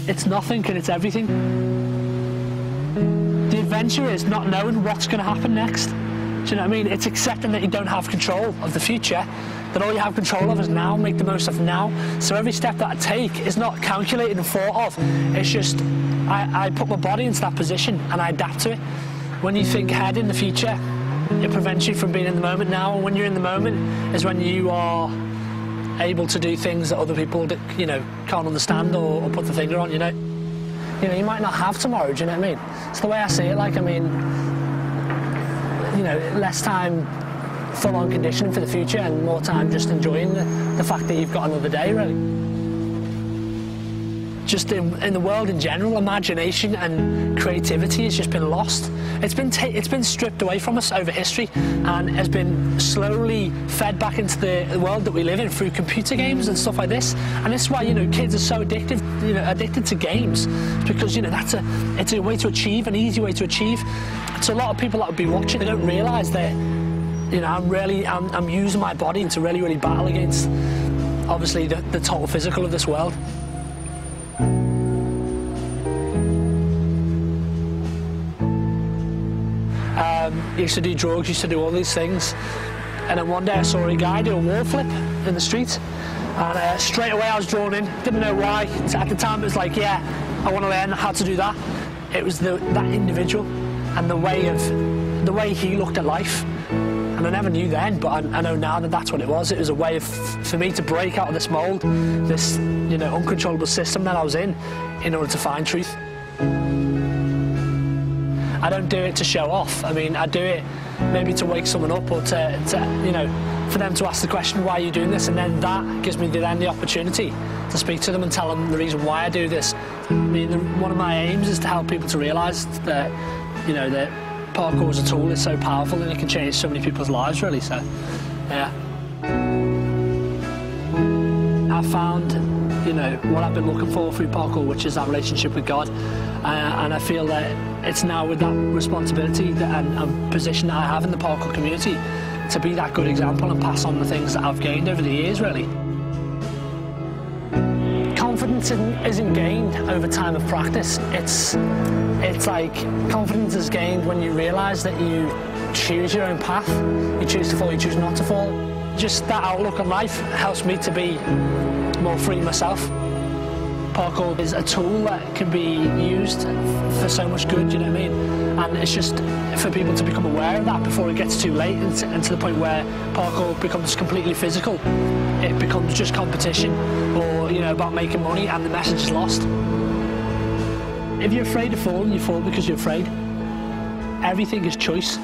It's nothing and it's everything. The adventure is not knowing what's going to happen next. Do you know what I mean? It's accepting that you don't have control of the future, that all you have control of is now, make the most of now. So every step that I take is not calculated and thought of. It's just, I put my body into that position and I adapt to it. When you think ahead in the future, it prevents you from being in the moment now. And when you're in the moment is when you are able to do things that other people, can't understand or put the finger on, you might not have tomorrow, do you know what I mean? It's the way I see it, less time full-on conditioning for the future and more time just enjoying the fact that you've got another day, really. Just in the world in general, imagination and creativity has just been lost. It's been stripped away from us over history and has been slowly fed back into the world that we live in through computer games and stuff like this. And this is why kids are so addicted to games. It's because it's a way to achieve, an easy way to achieve. So a lot of people that would be watching, they don't realise that I'm using my body to really battle against obviously the total physical of this world. Used to do drugs, used to do all these things, and then one day I saw a guy do a wall flip in the street, and straight away I was drawn in. Didn't know why. At the time it was like, yeah, I want to learn how to do that. It was that individual and the way he looked at life, and I never knew then, but I know now that that's what it was. It was a way for me to break out of this mold, this uncontrollable system that I was in order to find truth. I don't do it to show off. I mean, I do it maybe to wake someone up or to for them to ask the question, why are you doing this? And then that gives me the opportunity to speak to them and tell them the reason why I do this. I mean, one of my aims is to help people to realise that, that parkour as a tool is so powerful and it can change so many people's lives, really. So, yeah. I found, what I've been looking for through parkour, which is that relationship with God. And I feel that it's now with that responsibility and position that I have in the parkour community to be that good example and pass on the things that I've gained over the years, really. Confidence isn't gained over time of practice. It's like confidence is gained when you realise that you choose your own path. You choose to fall, you choose not to fall. Just that outlook on life helps me to be more free myself. Parkour is a tool that can be used for so much good, you know what I mean? And it's just for people to become aware of that before it gets too late and to the point where parkour becomes completely physical. It becomes just competition or, about making money, and the message is lost. If you're afraid of falling, you fall because you're afraid. Everything is choice.